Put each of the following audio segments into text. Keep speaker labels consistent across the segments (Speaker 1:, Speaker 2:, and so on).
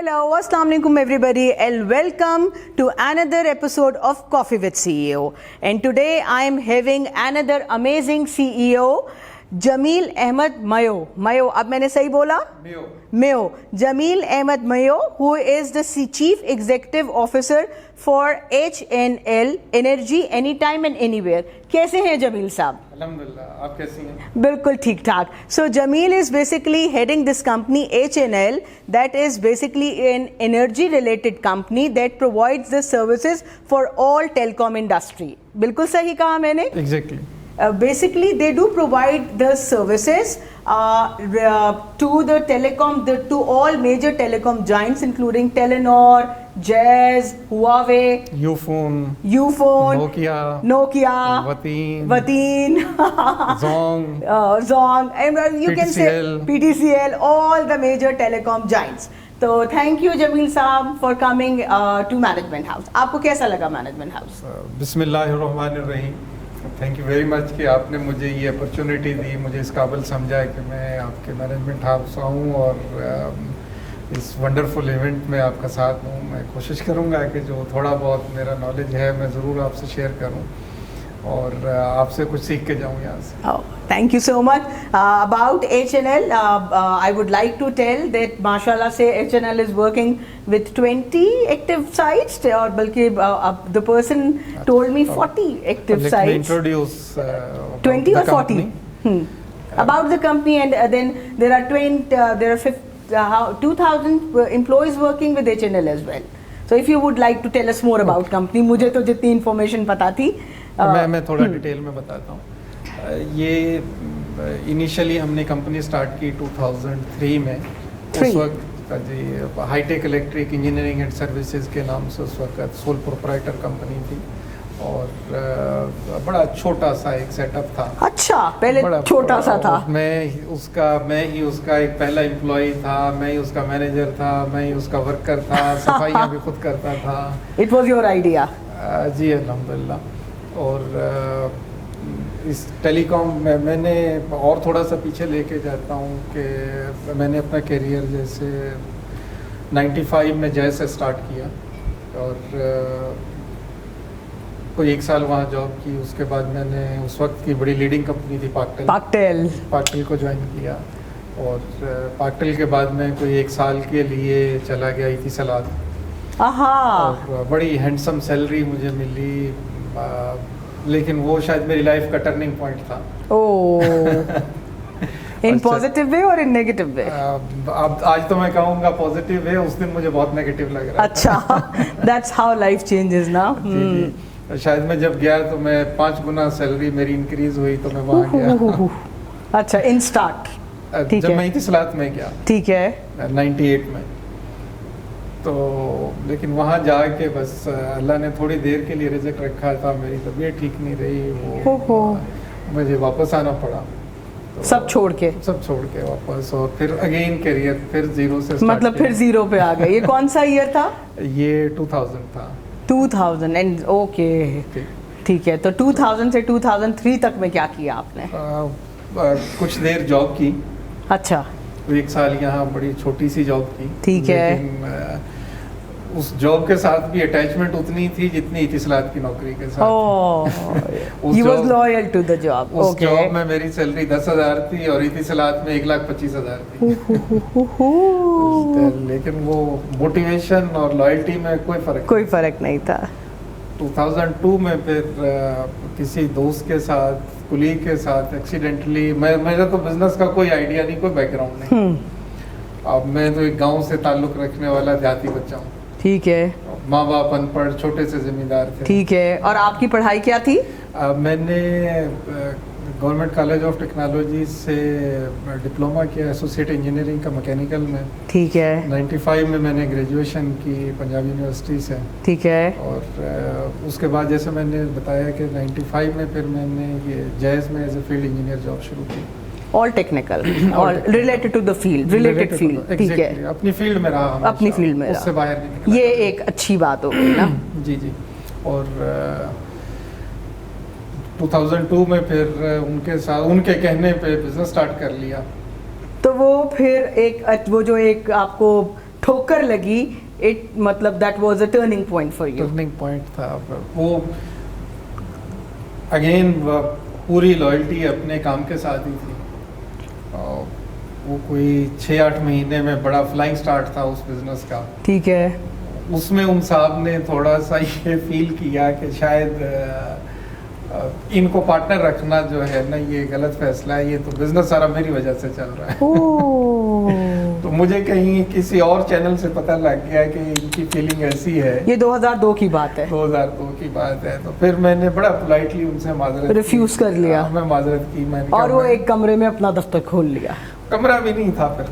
Speaker 1: Hello, Assalamu alaikum everybody and welcome to another episode of Coffee with CEO. And today I am having another amazing CEO, Jameel Ahmed Mayo. Mayo, अब मैंने सही बोला? Mayo. Jameel Ahmed Mayo, who is the Chief Executive Officer for HNL Energy Anytime and Anywhere. कैसे हैं जमील साहब?
Speaker 2: अल्हम्दुलिल्लाह, आप कैसी हैं?
Speaker 1: बिल्कुल ठीक ठाक. So Jameel is basically heading this company HNL, that is basically an energy related company that provides the services for all telecom industry. बिल्कुल सही कहा मैंने?
Speaker 2: Exactly.
Speaker 1: Basically, they do provide the services to the telecom, to all major telecom giants, including Telenor, Jazz, Huawei,
Speaker 2: Ufone,
Speaker 1: Nokia, Vateen, Zong, and you can say PTCL, all the major telecom giants. So thank you Jameel Saab for coming to Management House. आपको कैसा लगा Management House?
Speaker 2: बिस्मिल्लाहिर्रहमानिर्रहीम. Thank you very much कि आपने मुझे ये opportunity दी, मुझे इस काबिल समझा कि मैं आपके मैनेजमेंट हाउस आऊँ और इस वंडरफुल इवेंट में आपका साथ दूँ. मैं कोशिश करूँगा कि जो थोड़ा बहुत मेरा नॉलेज है मैं ज़रूर आपसे शेयर करूँ और आपसे कुछ सीख के जाऊँ यहाँ से.
Speaker 1: Thank you so much. About HNL, I would like to tell that mashallah say HNL is working with 20 active sites or balki the person told me 40 active sites.
Speaker 2: Let me introduce
Speaker 1: 20 or 40 about the company, and then there are 2,000 employees working with HNL as well. So if you would like to tell us more about company, मुझे तो जितनी information पता थी
Speaker 2: मैं थोड़ा detail में बताता हूँ. ये इनिशियली हमने कंपनी स्टार्ट की 2003 में. उस वक्त जी Hitech Electric Engineering and Services के नाम से उस वक्त सोल प्रोप्राइटर कंपनी थी और बड़ा छोटा सा एक सेटअप था.
Speaker 1: अच्छा, पहले छोटा सा था.
Speaker 2: मैं ही उसका एक पहला एम्प्लॉय था, मैं ही उसका मैनेजर था, मैं ही उसका वर्कर था, सफाइयाँ भी खुद करता था.
Speaker 1: It was your idea?
Speaker 2: जी अल्हम्दुलिल्लाह. और इस टेलीकॉम में मैंने और थोड़ा सा पीछे लेके जाता हूँ कि मैंने अपना करियर जैसे 95 में जैज से स्टार्ट किया और कोई 1 साल वहाँ जॉब की. उसके बाद मैंने उस वक्त की बड़ी लीडिंग कंपनी थी पाकटेल को ज्वाइन किया और पाकटेल के बाद मैं कोई 1 साल के लिए चला गया इतिसलात. और बड़ी हैंडसम सैलरी मुझे मिली, लेकिन वो शायद मेरी लाइफ का टर्निंग पॉइंट था.
Speaker 1: इन पॉजिटिव वे और इन नेगेटिव वे?
Speaker 2: अब आज तो मैं कहूँगा पॉजिटिव वे, उस दिन मुझे बहुत नेगेटिव लग रहा था.
Speaker 1: अच्छा, दैट्स हाउ लाइफ चेंजेस ना.
Speaker 2: शायद मैं जब गया तो मैं 5 गुना सैलरी मेरी इंक्रीज हुई तो मैं वहाँ गया.
Speaker 1: अच्छा, इन स्टार्ट
Speaker 2: जब मैं इतिसलात में गया. ठीक है. 98 में. तो लेकिन वहाँ जाके बस अल्लाह ने थोड़ी देर के लिए रिज़्क रखा था. मेरी तबीयत ठीक नहीं रही, वो मुझे वापस आना पड़ा. तो सब छोड़ के वापस और फिर अगेन करियर फिर जीरो से स्टार्ट.
Speaker 1: मतलब फिर जीरो पे आ गए. ये कौन सा ईयर था?
Speaker 2: ये 2000 था.
Speaker 1: 2000 एंड ओके, ठीक है. तो 2000 से 2003 तक में क्या किया आपने?
Speaker 2: कुछ देर जॉब की.
Speaker 1: अच्छा.
Speaker 2: 1 साल यहाँ बड़ी छोटी सी जॉब की.
Speaker 1: ठीक है.
Speaker 2: उस जॉब के साथ भी अटैचमेंट उतनी थी जितनी इतिसलात की नौकरी के साथ.
Speaker 1: You was loyal to the job.
Speaker 2: उस जॉब में मेरी सैलरी 10,000 थी और इतिसलात में 1,25,000 थी. लेकिन वो मोटिवेशन और लॉयल्टी में कोई फर्क
Speaker 1: नहीं था.
Speaker 2: 2002 में फिर किसी दोस्त के साथ, कुलीग के साथ एक्सीडेंटली, मेरा तो बिजनेस का कोई आइडिया नहीं, कोई बैकग्राउंड नहीं. अब मैं तो एक गांव से ताल्लुक़ रखने वाला देहाती बच्चा हूँ.
Speaker 1: ठीक है.
Speaker 2: माँ बाप अनपढ़ छोटे से जिम्मेदार थे.
Speaker 1: ठीक है. और आपकी पढ़ाई क्या थी?
Speaker 2: मैंने गवर्नमेंट कॉलेज ऑफ टेक्नोलॉजी से डिप्लोमा किया एसोसिएट इंजीनियरिंग का मैकेनिकल में. ठीक है. 95 में मैंने ग्रेजुएशन की पंजाब यूनिवर्सिटी से. ठीक है. और उसके बाद जैसे मैंने बताया कि 95 में फिर मैंने ये जैज में as a field engineer job शुरू की.
Speaker 1: All technical, all related to the field, related field. ठीक है.
Speaker 2: अपनी फील्ड में रहा,
Speaker 1: अपनी फील्ड में
Speaker 2: उससे बाहर नहीं निकला.
Speaker 1: ये एक अच्छी बात हो गई ना.
Speaker 2: जी. और 2002 में फिर उनके कहने पे बिजनेस स्टार्ट कर लिया.
Speaker 1: तो वो फिर वो जो एक आपको ठोकर लगी, इट मतलब that was a turning point for you?
Speaker 2: Turning point था वो। अगेन पूरी लॉयल्टी अपने काम के साथ ही थी। वो कोई 6-8 महीने में बड़ा फ्लाइंग स्टार्ट था उस बिजनेस का।
Speaker 1: ठीक है।
Speaker 2: उसमें उन साहब ने थोड़ा सा ये फील किया कि शायद इनको पार्टनर रखना जो है ना, ये गलत फैसला है, ये तो बिजनेस सारा मेरी वजह से चल रहा है। तो मुझे कहीं किसी और चैनल से पता लग गया कि इनकी फीलिंग ऐसी है।
Speaker 1: ये 2002 की बात है।
Speaker 2: 2002 की बात है। तो फिर मैंने बड़ा पोलाइटली उनसे माजरत
Speaker 1: रिफ्यूज कर लिया।
Speaker 2: मैं माजरत की, मैंने
Speaker 1: और
Speaker 2: कहा,
Speaker 1: वो एक कमरे में अपना दफ्तर खोल लिया।
Speaker 2: कमरा भी नहीं था फिर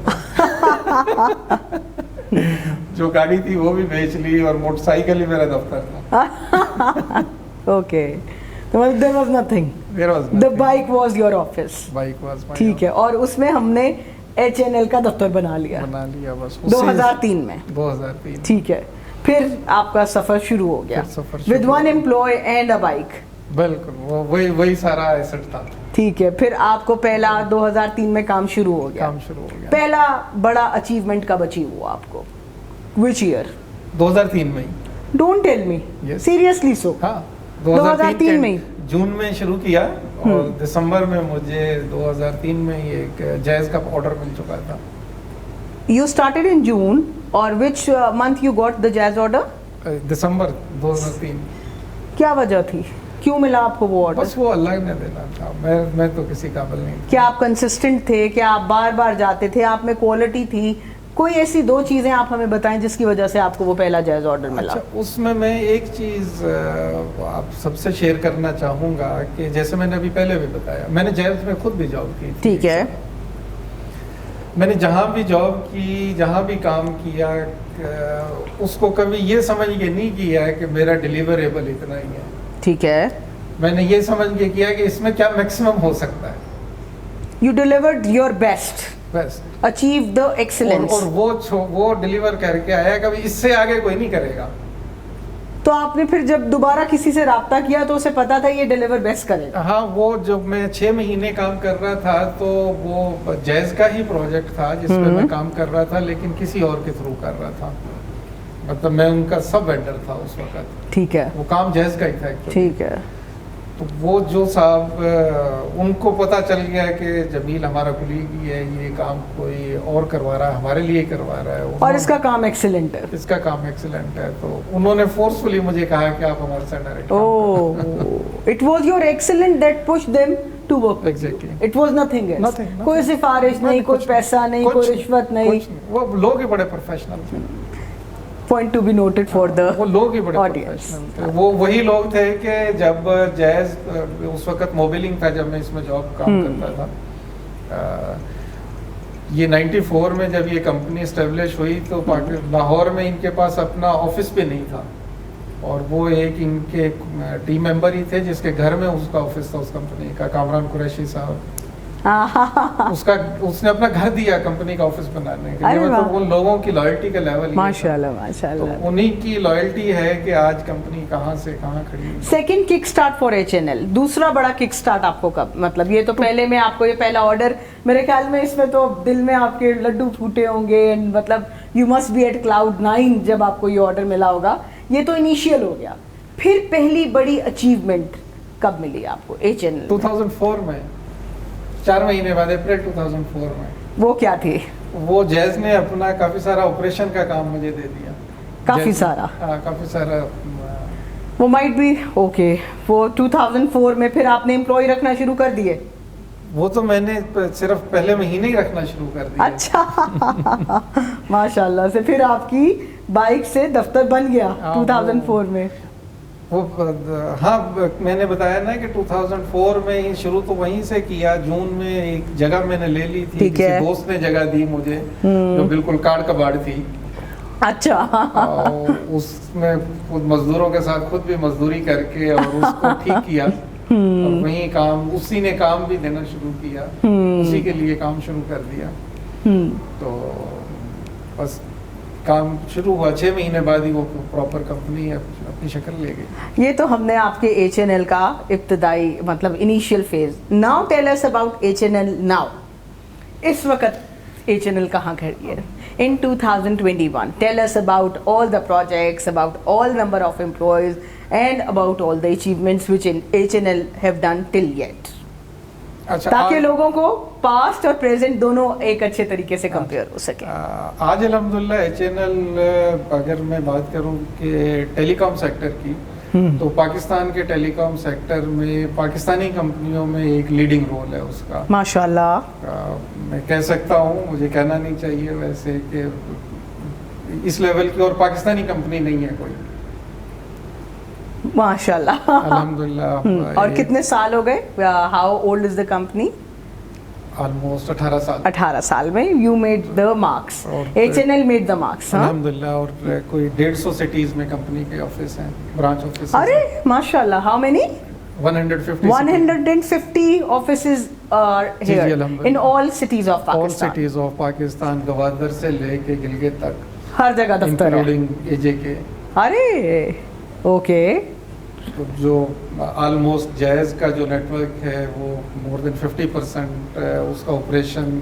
Speaker 2: जो गाड़ी थी वो भी बेच ली और मोटरसाइकिल ही मेरा दफ्तर था।
Speaker 1: ओके, तो there was nothing, the bike was your office.
Speaker 2: Bike was my.
Speaker 1: ठीक है, और उसमें हमने HNL का दफ्तर बना लिया
Speaker 2: बस
Speaker 1: 2003 में।
Speaker 2: 2003।
Speaker 1: ठीक है, फिर आपका सफर शुरू हो गया with one employ and a bike.
Speaker 2: बिल्कुल, वो वही सारा एसेट था।
Speaker 1: ठीक है, फिर आपको पहला 2003 में काम शुरू हो गया। पहला बड़ा अचीवमेंट कब अचीव हुआ आपको? विच ईयर?
Speaker 2: 2003 में।
Speaker 1: Don't tell me, seriously? So
Speaker 2: हाँ,
Speaker 1: 2003 में
Speaker 2: जून में शुरू किया और दिसंबर में मुझे 2003 में ही एक जैज का ऑर्डर मिल चुका था।
Speaker 1: यू स्टार्टेड इन जून, और which month you got the Jazz order?
Speaker 2: दिसंबर 2003।
Speaker 1: क्या वजह थी, क्यों मिला आपको वो ऑर्डर?
Speaker 2: बस वो अल्लाह ने देना था, मैं तो किसी काबिल नहीं था।
Speaker 1: क्या आप कंसिस्टेंट थे? क्या आप बार बार जाते थे? आप में क्वालिटी थी? कोई ऐसी 2 चीजें आप हमें बताएं जिसकी वजह से आपको वो पहला जायज ऑर्डर मिला।
Speaker 2: अच्छा, उसमें मैं एक चीज़ आप सबसे शेयर करना चाहूँगा कि जैसे मैंने अभी पहले भी बताया, मैंने जायज में खुद भी जॉब की थी।
Speaker 1: ठीक है।
Speaker 2: मैंने जहाँ भी जॉब की, जहाँ भी काम किया, उसको कभी ये समझ के नहीं किया है कि मेरा डिलीवरेबल इतना ही है।
Speaker 1: ठीक है।
Speaker 2: मैंने ये समझ के किया कि इसमें क्या मैक्सिमम हो सकता है।
Speaker 1: You delivered your best, achieve the excellence,
Speaker 2: और वो डिलीवर करके आया, कभी इससे आगे कोई नहीं करेगा।
Speaker 1: तो आपने फिर जब दोबारा किसी से राब्ता किया तो उसे पता था ये डिलीवर बेस्ट करेगा?
Speaker 2: हाँ, वो जब मैं 6 महीने काम कर रहा था तो वो जैज का ही प्रोजेक्ट था जिसमें मैं काम कर रहा था, लेकिन किसी और के थ्रू कर रहा था। मतलब मैं उनका सब वेंडर था उस वक्त।
Speaker 1: ठीक है।
Speaker 2: वो काम जैज का ही था।
Speaker 1: ठीक है।
Speaker 2: तो वो जो साहब, उनको पता चल गया कि जमील हमारा कुलीग ही है, ये काम कोई और करवा रहा है, हमारे लिए करवा रहा है,
Speaker 1: और इसका काम एक्सीलेंट है।
Speaker 2: इसका काम एक्सीलेंट है। तो उन्होंने फोर्सफुली मुझे कहा कि आप हमारे साथ direct.
Speaker 1: Oh, it was your excellent that pushed them to work.
Speaker 2: Exactly,
Speaker 1: it was nothing else. कोई सिफारिश नहीं, कोई पैसा नहीं, कोई रिश्वत नहीं।
Speaker 2: वो लोग ही बड़े प्रोफेशनल थे।
Speaker 1: Point to be noted for the
Speaker 2: वो लोग ही बड़े प्रोफेशनल थे। वो वही लोग थे कि जब जैज, उस वक्त मोबिलिंग था जब मैं इसमें जॉब काम करता था। ये 94 में जब ये कंपनी एस्टेब्लिश हुई तो लाहौर में इनके पास अपना ऑफिस भी नहीं था, और वो एक इनके टीम मेंबर ही थे जिसके घर में उसका ऑफिस था, उस कंपनी का, कामरान कुरैशी साहब। उसने अपना घर दिया कंपनी का ऑफिस बनाने के लिए। मतलब उन लोगों की लॉयल्टी का लेवल
Speaker 1: माशाल्लाह माशाल्लाह।
Speaker 2: तो उन्हीं की लॉयल्टी है कि आज कंपनी कहाँ से कहाँ खड़ी है।
Speaker 1: Second kick start for HNL, दूसरा बड़ा किक स्टार्ट आपको कब? मतलब ये तो पहले में आपको ये पहला ऑर्डर, मेरे ख्याल में इसमें तो दिल में आपके लड्डू फूटे होंगे, मतलब you must be at cloud 9 जब आपको ये ऑर्डर मिला होगा। ये तो इनिशियल हो गया, फिर पहली बड़ी अचीवमेंट कब मिली आपको HNL?
Speaker 2: 2004 में, 4 महीने बाद, अप्रैल 2004 में।
Speaker 1: वो क्या थी? वो
Speaker 2: जैज ने अपना काफी सारा ऑपरेशन का काम मुझे दे दिया।
Speaker 1: काफी सारा?
Speaker 2: काफी सारा।
Speaker 1: वो माइट बी ओके। वो 2004 में फिर आपने एम्प्लॉय रखना शुरू कर दिए?
Speaker 2: वो तो मैंने सिर्फ पहले महीने ही रखना शुरू कर दिया।
Speaker 1: अच्छा माशाल्लाह से फिर आपकी बाइक से दफ्तर बन गया 2004 में।
Speaker 2: वो हाँ, मैंने बताया ना कि 2004 में ही शुरू तो वहीं से किया। जून में एक जगह मैंने ले ली थी, किसी दोस्त ने जगह दी मुझे जो बिल्कुल काड़ कबाड़ थी।
Speaker 1: अच्छा।
Speaker 2: उसमें खुद मजदूरों के साथ खुद भी मजदूरी करके और उसको ठीक किया, और वहीं काम, उसी ने काम भी देना शुरू किया, उसी के लिए काम शुरू कर दिया। तो बस काम शुरू हुआ, 6 महीने बाद ही वो प्रॉपर कंपनी अपनी शक्ल ले गई।
Speaker 1: ये तो हमने आपके HNL का इब्तदाई मतलब initial phase. Now tell us about HNL now. इस वक्त H&L कहाँ खड़ी है in 2021? Tell us about all the projects, about all number of employees, and about all the achievements which H&L have done till yet.
Speaker 2: अच्छा,
Speaker 1: ताकि लोगों को past और प्रेजेंट दोनों एक अच्छे तरीके से कंपेयर हो सके।
Speaker 2: आज अल्हम्दुलिल्लाह H&L, अगर मैं बात करूं कि टेलीकॉम सेक्टर की, तो पाकिस्तान के टेलीकॉम सेक्टर में पाकिस्तानी कंपनियों में एक लीडिंग रोल है उसका।
Speaker 1: माशाल्लाह।
Speaker 2: मैं कह सकता हूँ, मुझे कहना नहीं चाहिए वैसे, कि इस लेवल की और पाकिस्तानी कंपनी नहीं है कोई।
Speaker 1: माशाल्लाह।
Speaker 2: अल्हम्दुलिल्लाह।
Speaker 1: और कितने साल हो गए? How old is the company?
Speaker 2: Almost 18 साल।
Speaker 1: 18 साल में you made the marks, H&L made the marks.
Speaker 2: अल्हम्दुलिल्लाह। और कोई 150 सिटीज में कंपनी के ऑफिस हैं, ब्रांच ऑफिस।
Speaker 1: अरे माशाल्लाह। How many?
Speaker 2: 150
Speaker 1: offices are
Speaker 2: जी,
Speaker 1: here
Speaker 2: अल्हम्दुलिल्लाह।
Speaker 1: in all cities of
Speaker 2: all
Speaker 1: Pakistan.
Speaker 2: Cities of Pakistan, Gwadar से लेके गिलगित तक,
Speaker 1: हर जगह दफ्तर है।
Speaker 2: इंक्लूडिंग एजे के।
Speaker 1: अरे ओके।
Speaker 2: तो जो ऑलमोस्ट जायज़ का जो नेटवर्क है वो मोर देन 50% उसका ऑपरेशन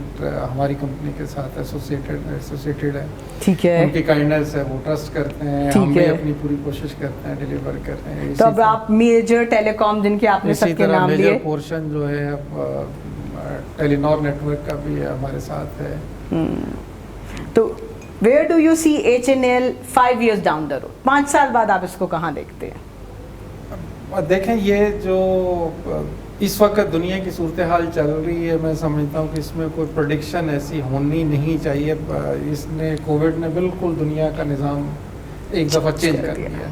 Speaker 2: हमारी कंपनी के साथ एसोसिएटेड है।
Speaker 1: ठीक है।
Speaker 2: उनकी काइंडनेस है, वो ट्रस्ट करते हैं,
Speaker 1: ठीक
Speaker 2: हम भी
Speaker 1: है।
Speaker 2: अपनी पूरी कोशिश करते हैं, डिलीवर करते हैं।
Speaker 1: तो अब आप मेजर टेलीकॉम जिनके आपने
Speaker 2: इसी
Speaker 1: सबके
Speaker 2: तरह
Speaker 1: नाम
Speaker 2: मेजर
Speaker 1: लिए,
Speaker 2: पोर्शन जो है टेलीनॉर नेटवर्क का भी हमारे साथ है।
Speaker 1: तो where do you see H&L 5 years down the road? 5 साल बाद आप इसको कहाँ देखते हैं?
Speaker 2: देखें, ये जो इस वक्त दुनिया की सूरत हाल चल रही है, मैं समझता हूँ कि इसमें कोई प्रेडिक्शन ऐसी होनी नहीं चाहिए। इसने, कोविड ने बिल्कुल दुनिया का निज़ाम एक दफ़ा चेंज कर दिया।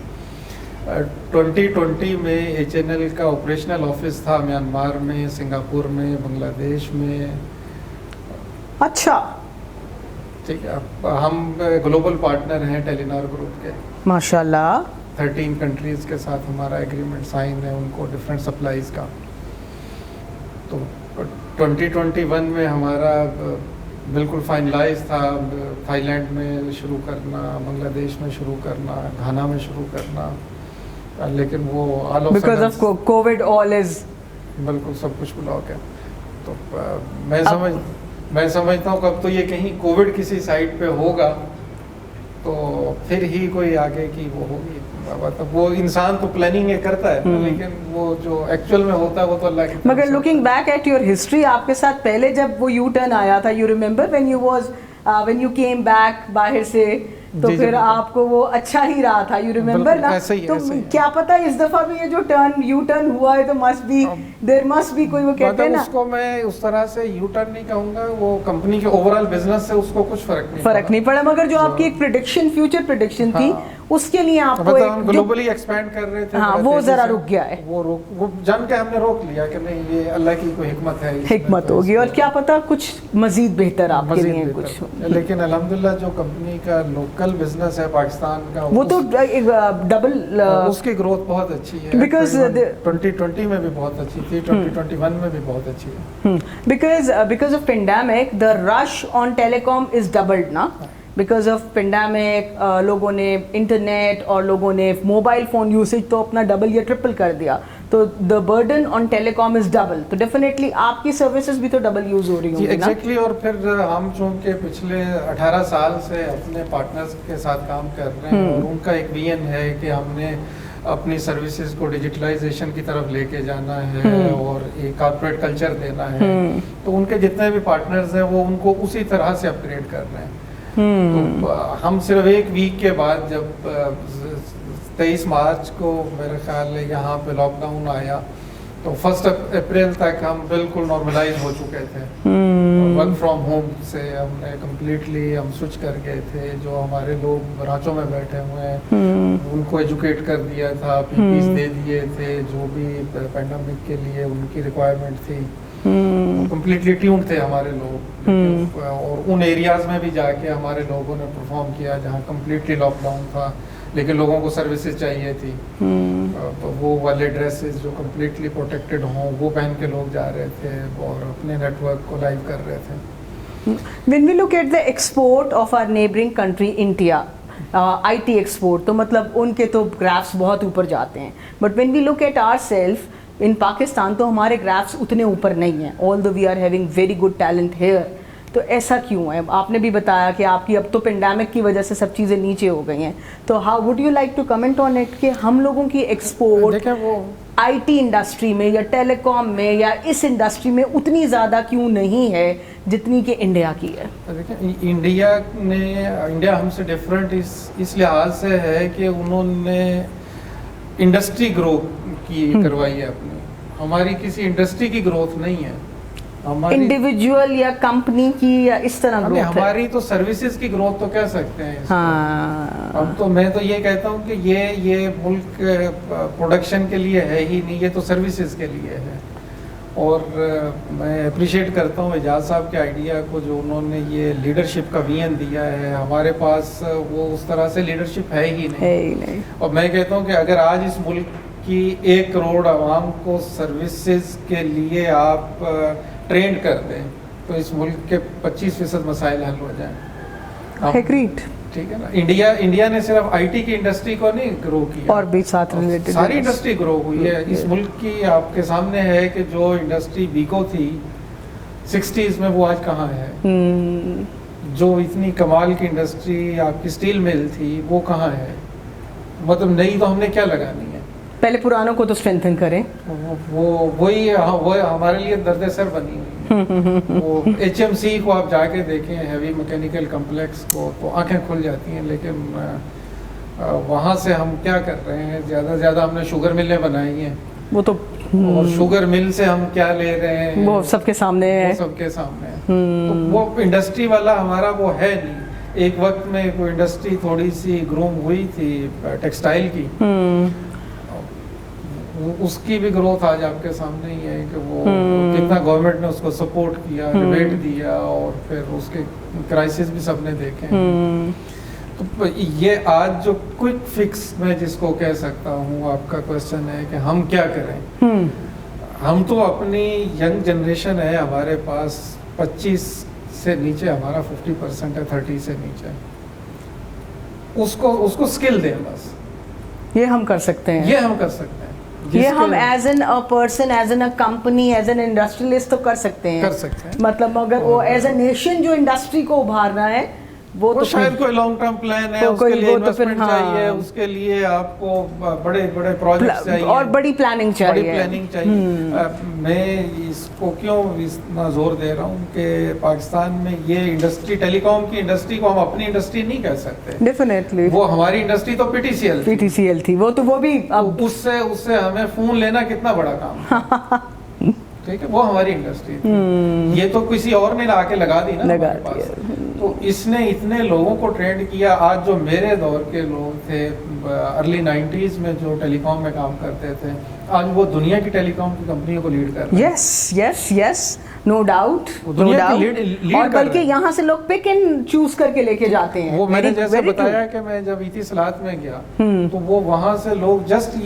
Speaker 2: 2020 में H&L का ऑपरेशनल ऑफिस था म्यांमार में, सिंगापुर में, बांग्लादेश में।
Speaker 1: अच्छा।
Speaker 2: ठीक है। अब हम ग्लोबल पार्टनर हैं टेलीनॉर ग्रुप के।
Speaker 1: माशाल्लाह।
Speaker 2: 13 कंट्रीज़ के साथ हमारा एग्रीमेंट साइन है उनको डिफरेंट सप्लाईज़ का। तो 2021 में हमारा बिल्कुल फाइनलाइज था, थाईलैंड में शुरू करना, बांग्लादेश में शुरू करना, घाना में शुरू करना, लेकिन वो all of
Speaker 1: because of Covid all is
Speaker 2: बिल्कुल सब कुछ ब्लॉक है। तो मैं समझता हूँ कब तो ये कहीं कोविड किसी साइड पे होगा तो फिर ही कोई आगे की वो होगी। मतलब वो इंसान तो प्लानिंग ये करता है, लेकिन वो जो एक्चुअल में होता है वो तो अल्लाह की तरफ से।
Speaker 1: मगर looking back at your history, आपके साथ पहले जब वो यू टर्न आया था, you remember when you came back बाहर से, तो
Speaker 2: जी,
Speaker 1: फिर
Speaker 2: जी,
Speaker 1: आपको वो अच्छा ही रहा था, यू रिमेम्बर ना?
Speaker 2: ऐसे ही
Speaker 1: तो
Speaker 2: है।
Speaker 1: क्या पता इस दफा भी ये जो यू टर्न हुआ है तो देयर मस्ट बी कोई, वो कहते हैं ना,
Speaker 2: उसको मैं उस तरह से यू टर्न नहीं कहूँगा, वो कंपनी के ओवरऑल बिजनेस से उसको कुछ फर्क नहीं
Speaker 1: पड़ा। मगर जो आपकी एक प्रेडिक्शन, फ्यूचर प्रेडिक्शन थी, उसके लिए आपको
Speaker 2: मतलब हम ग्लोबली एक्सपैंड कर रहे थे।
Speaker 1: हाँ, वो जरा रुक गया है।
Speaker 2: वो जान के हमने रोक लिया कि नहीं, ये अल्लाह की कोई हिकमत
Speaker 1: होगी, और क्या पता कुछ मजीद बेहतर आपके लिए कुछ।
Speaker 2: लेकिन अल्हम्दुलिल्लाह जो कंपनी का लोकल बिजनेस है पाकिस्तान का,
Speaker 1: वो तो डबल,
Speaker 2: उसकी ग्रोथ बहुत अच्छी है।
Speaker 1: बिकॉज
Speaker 2: 2020 में भी बहुत अच्छी थी, 2021 में भी बहुत अच्छी है।
Speaker 1: Because of pandemic the rush on telecom is doubled ना। बिकॉज ऑफ पेंडेमिक लोगों ने इंटरनेट और लोगों ने मोबाइल फ़ोन यूसेज तो अपना डबल या ट्रिपल कर दिया, तो the burden on telecom is double. तो डेफिनेटली आपकी सर्विसेज भी तो डबल यूज हो रही होंगी ना?
Speaker 2: एग्जैक्टली। और फिर हम चूँकि पिछले 18 साल से अपने पार्टनर्स के साथ काम कर रहे हैं, और उनका एक विजन है कि हमने अपनी सर्विसेज को डिजिटलाइजेशन की तरफ लेके जाना है और एक कॉर्पोरेट कल्चर देना है, तो उनके जितने भी पार्टनर्स हैं वो उनको उसी तरह से अपग्रेड कर रहे हैं। तो हम सिर्फ एक वीक के बाद, जब 23 मार्च को मेरे ख्याल है यहाँ पे लॉकडाउन आया, तो 1 अप्रैल तक हम बिल्कुल नॉर्मलाइज हो चुके थे। वर्क फ्रॉम होम से हमने कम्प्लीटली हम स्विच कर गए थे। जो हमारे लोग ब्रांचों में बैठे हुए हैं उनको एजुकेट कर दिया था, पीपीस दे दिए थे, जो भी पेंडेमिक के लिए उनकी रिक्वायरमेंट थी, कम्प्लीटली ट्यून्ड थे हमारे लोग। और उन एरियाज में भी जाके हमारे लोगों ने परफॉर्म किया जहाँ कम्प्लीटली लॉकडाउन था, लेकिन लोगों को सर्विसेज चाहिए थी। तो वो वाले ड्रेसेस जो कम्प्लीटली प्रोटेक्टेड हों वो पहन के लोग जा रहे थे और अपने नेटवर्क को लाइव कर रहे थे।
Speaker 1: When we look at the export of our neighboring country India, IT export, तो मतलब उनके तो ग्राफ्स बहुत ऊपर जाते हैं, but when we look at ourselves in Pakistan तो हमारे ग्राफ्स उतने ऊपर नहीं हैं, although we are having very good talent here। तो ऐसा क्यों है? आपने भी बताया कि आपकी अब तो पेंडेमिक की वजह से सब चीज़ें नीचे हो गई हैं, तो how would you like to comment on it कि हम लोगों की एक्सपोर्ट
Speaker 2: देखिए वो
Speaker 1: आईटी इंडस्ट्री में या टेलीकॉम में या इस इंडस्ट्री में उतनी ज़्यादा क्यों नहीं है जितनी कि इंडिया की है?
Speaker 2: देखिए इंडिया हमसे डिफरेंट इस लिहाज से है कि उन्होंने इंडस्ट्री ग्रो की करवाई है अपनी। हमारी किसी इंडस्ट्री की ग्रोथ नहीं है, हमारी
Speaker 1: इंडिविजुअल या कंपनी की या इस तरह ग्रोथ है।
Speaker 2: हमारी तो सर्विसेज की ग्रोथ तो कह सकते हैं इसको।
Speaker 1: हाँ,
Speaker 2: अब तो मैं तो ये कहता हूँ कि ये मुल्क प्रोडक्शन के लिए है ही नहीं, ये तो सर्विसेज के लिए है। और मैं अप्रिशिएट करता हूँ एजाज साहब के आइडिया को, जो उन्होंने ये लीडरशिप का विजन दिया है। हमारे पास वो उस तरह से लीडरशिप है ही नहीं। और मैं कहता हूँ कि अगर आज इस मुल्क की 1 करोड़ आवाम को सर्विसेज के लिए आप ट्रेंड कर दें तो इस मुल्क के 25% मसाइल हल हो जाएं।
Speaker 1: एग्रीड।
Speaker 2: ठीक है ना। इंडिया ने सिर्फ आईटी की इंडस्ट्री को नहीं ग्रो किया,
Speaker 1: और भी साथ रिलेटेड
Speaker 2: सारी इंडस्ट्री ग्रो हुई है। इस मुल्क की आपके सामने है कि जो इंडस्ट्री वीको थी 60s में, वो आज कहाँ है। जो इतनी कमाल की इंडस्ट्री आपकी स्टील मिल थी, वो कहाँ है। मतलब नई तो हमने क्या लगानी है,
Speaker 1: पहले पुरानों को तो स्ट्रेंथन करें।
Speaker 2: वही हमारे लिए दर्द सर बनी हुई है। वो HMC को आप जाके देखें, हैवी मैकेनिकल कॉम्प्लेक्स को, तो आंखें खुल जाती हैं। लेकिन वहाँ से हम क्या कर रहे हैं, ज़्यादा से ज़्यादा हमने शुगर मिलें बनाई हैं,
Speaker 1: वो तो
Speaker 2: और शुगर मिल से हम क्या ले रहे हैं,
Speaker 1: वो सबके सामने है।
Speaker 2: सबके सामने है। तो वो इंडस्ट्री वाला हमारा वो है नहीं। एक वक्त में कोई इंडस्ट्री थोड़ी सी ग्रूम हुई थी टेक्सटाइल की, उसकी भी ग्रोथ आज आपके सामने ही है कि वो कितना गवर्नमेंट ने उसको सपोर्ट किया, रिबेट दिया, और फिर उसके क्राइसिस भी सबने देखे। तो ये आज जो क्विक फिक्स मैं जिसको कह सकता हूँ, आपका क्वेश्चन है कि हम क्या करें। हम तो अपनी यंग जनरेशन है, हमारे पास 25 से नीचे हमारा 50% है, 30 से नीचे, उसको स्किल दें बस।
Speaker 1: ये हम कर सकते हैं,
Speaker 2: ये हम कर सकते हैं।
Speaker 1: ये हम as an a person, as an a company, as an industrialist तो कर सकते हैं। मतलब अगर वो एज अ नेशन जो इंडस्ट्री को उभारना है, वो तो
Speaker 2: शायद कोई लॉन्ग टर्म प्लान है, उसके लिए इन्वेस्टमेंट चाहिए, उसके लिए आपको बड़े बड़े प्रोजेक्ट्स चाहिए
Speaker 1: और बड़ी प्लानिंग
Speaker 2: चाहिए। मैं इसको क्यों इतना जोर दे रहा हूँ कि पाकिस्तान में ये इंडस्ट्री, टेलीकॉम की इंडस्ट्री को हम अपनी इंडस्ट्री नहीं कह सकते।
Speaker 1: डेफिनेटली
Speaker 2: वो हमारी इंडस्ट्री तो PTCL
Speaker 1: थी। वो भी अब
Speaker 2: उससे हमें फोन लेना कितना बड़ा काम। ठीक है, वो हमारी इंडस्ट्री थी। ये तो किसी और ने आके लगा दी ना हमारे पास। तो इसने इतने लोगों को ट्रेंड किया। आज जो मेरे दौर के लोग थे, अर्ली 90s में जो टेलीकॉम में काम करते थे, आज वो दुनिया की टेलीकॉम की कंपनियों को लीड कर रहे हैं।
Speaker 1: Yes, no doubt. और बल्कि यहाँ से लोग पिक एंड चूज करके लेके जाते हैं।
Speaker 2: वो मैंने जैसे बताया कि मैं जब इति सलात में गया, तो वो वहाँ से लोग जस्ट